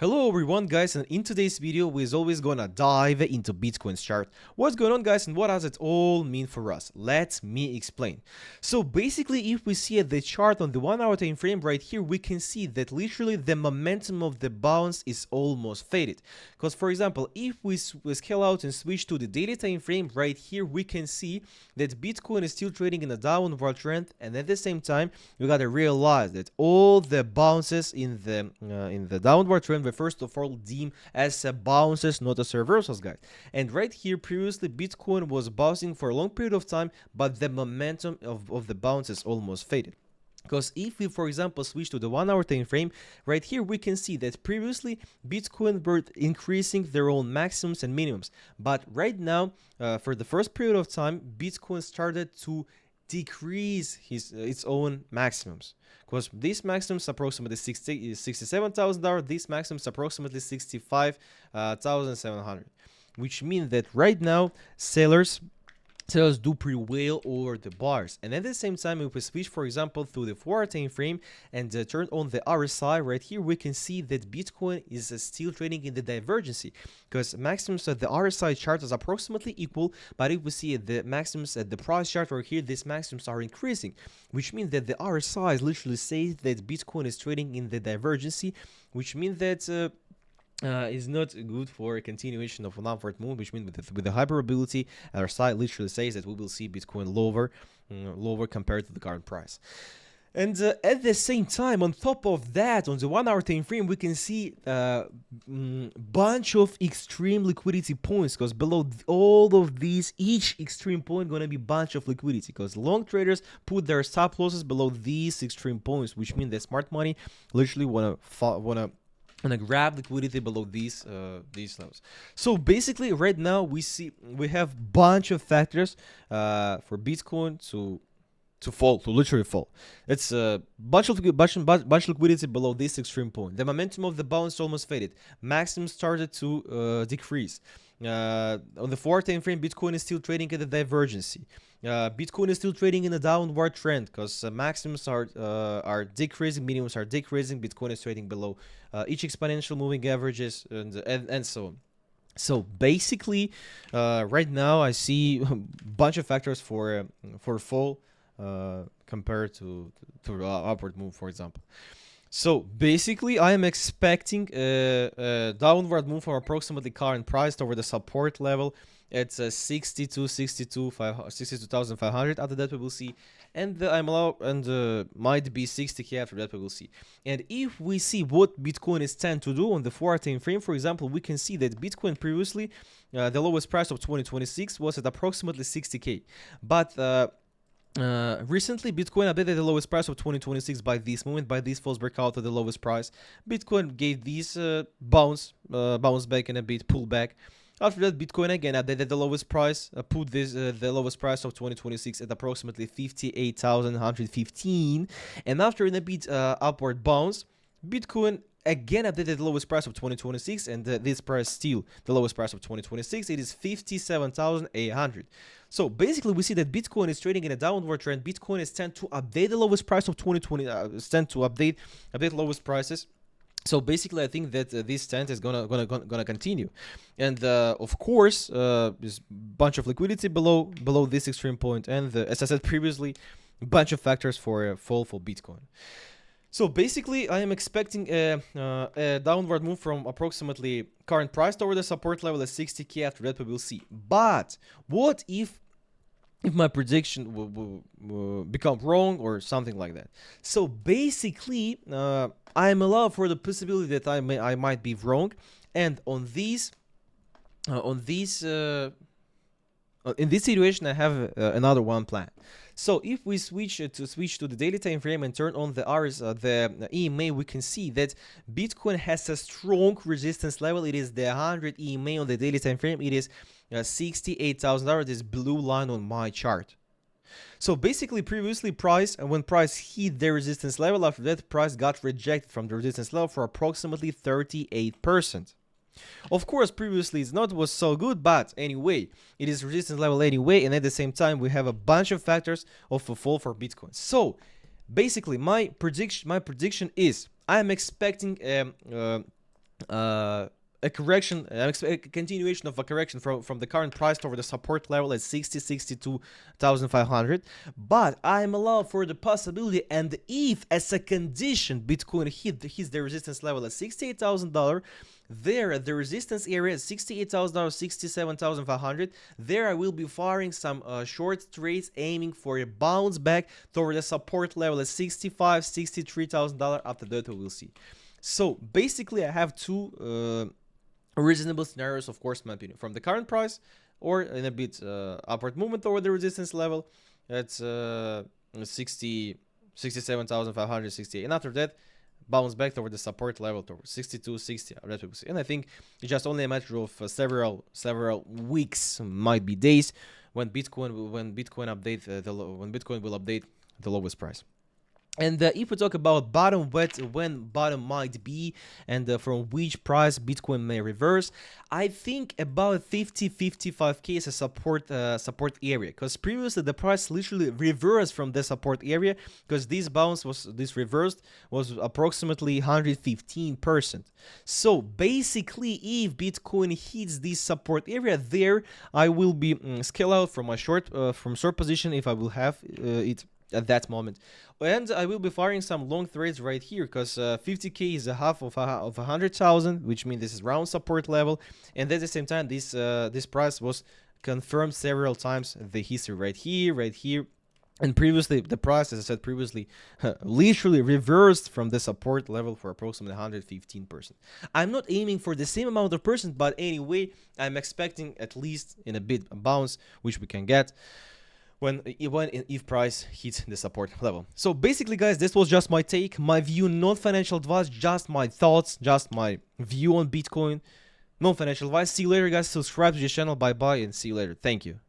Hello everyone guys, and in today's video we're always gonna dive into Bitcoin's chart. What's going on guys and what does it all mean for us? Let me explain. So basically if we see at the chart on the 1 hour time frame right here, we can see that literally the momentum of the bounce is almost faded. Because for example, if we scale out and switch to the daily time frame right here, we can see that Bitcoin is still trading in a downward trend, and at the same time we gotta realize that all the bounces in the downward trend first of all deem as bounces, not as reversals, guys. And right here previously Bitcoin was bouncing for a long period of time, but the momentum of the bounces almost faded. Because if we, for example, switch to the 1 hour time frame, right here we can see that previously Bitcoin were increasing their own maximums and minimums. But right now, for the first period of time, Bitcoin started to decrease its own maximums, because these maximums approximately $67,000, these maximums approximately 65,700, which means that right now sellers do prevail over the bars. And at the same time, if we switch for example to the 4 hour time frame and turn on the RSI right here, we can see that Bitcoin is still trading in the divergency, because maximums at the RSI chart is approximately equal, but if we see the maximums at the price chart right here, these maximums are increasing, which means that the RSI literally says that Bitcoin is trading in the divergency, which means that is not good for a continuation of an upward move, which means with the high probability, our side literally says that we will see Bitcoin lower compared to the current price. And at the same time, on top of that, on the 1 hour time frame, we can see bunch of extreme liquidity points, because below all of these, each extreme point gonna be bunch of liquidity, because long traders put their stop losses below these extreme points, which means that smart money literally wanna grab liquidity below these levels. So basically right now we have bunch of factors for Bitcoin to literally fall. It's a bunch of liquidity below this extreme point. The momentum of the bounce almost faded. Maximum started to decrease. On the 4 time frame, Bitcoin is still trading at a divergency. Bitcoin is still trading in a downward trend, because maximums are decreasing, minimums are decreasing. Bitcoin is trading below each exponential moving averages, and so on. So basically, right now I see a bunch of factors for fall compared to upward move, for example. So basically, I am expecting a downward move from approximately current price toward the support level at 62,500. After that, we will see, and might be 60k. After that, we will see. And if we see what Bitcoin is tend to do on the 4 hour time frame, for example, we can see that Bitcoin previously, the lowest price of 2026 was at approximately 60k, but recently Bitcoin updated the lowest price of 2026 by this moment, by this false breakout to the lowest price. Bitcoin gave these bounce back and a bit pull back. After that, Bitcoin again updated the lowest price, put this the lowest price of 2026 at approximately 58,115, and after a bit upward bounce, Bitcoin again updated the lowest price of 2026, and this price still the lowest price of 2026. It is 57,800. So basically, we see that Bitcoin is trading in a downward trend. Bitcoin is tend to update the lowest price of 2020, tend to update lowest prices. So basically, I think that this trend is gonna continue, and of course, there's bunch of liquidity below this extreme point, and as I said previously, a bunch of factors for a fall for Bitcoin. So basically, I am expecting a downward move from approximately current price toward the support level at 60k. After that, we will see. But what if my prediction will become wrong or something like that? So basically, I am allowed for the possibility that I might be wrong, and in this situation, I have another one plan. So if we switch to the daily time frame and turn on the EMA, we can see that Bitcoin has a strong resistance level. It is the 100 EMA on the daily time frame. It is $68,000. This blue line on my chart. So basically, previously when price hit the resistance level, after that price got rejected from the resistance level for approximately 38%. Of course, previously it was so good, but anyway, it is resistance level anyway, and at the same time we have a bunch of factors of a fall for Bitcoin. So basically, my prediction is I am expecting a correction, a continuation of a correction from the current price toward the support level at 62,500. But I'm allowed for the possibility, and if as a condition Bitcoin hits the resistance level at $68,000, there at the resistance area at $68,000, 67,500, there I will be firing some short trades aiming for a bounce back toward the support level at $65,000, $63,000. After that we will see. So basically I have two reasonable scenarios, of course, in my opinion, from the current price or in a bit upward movement toward the resistance level at 67,568, and after that bounce back toward the support level toward 62, 60. That we will see. And I think it's just only a matter of several weeks, might be days, when Bitcoin will update when Bitcoin will update the lowest price. And if we talk about bottom, when bottom might be, and from which price Bitcoin may reverse, I think about 55k is a support area, because previously the price literally reversed from the support area, because this reversed was approximately 115%. So basically, if Bitcoin hits this support area, there I will be scale out from my short position if I will have it at that moment, and I will be firing some long trades right here, because 50k is a half of 100,000, which means this is round support level, and at the same time this price was confirmed several times in the history right here, and previously the price, as I said previously, literally reversed from the support level for approximately 115%. I'm not aiming for the same amount of percent, but anyway, I'm expecting at least in a bit a bounce, which we can get if price hits the support level. So basically, guys, this was just my take, my view, not financial advice, just my thoughts, just my view on Bitcoin, no financial advice. See you later, guys. Subscribe to this channel. Bye bye, and see you later. Thank you.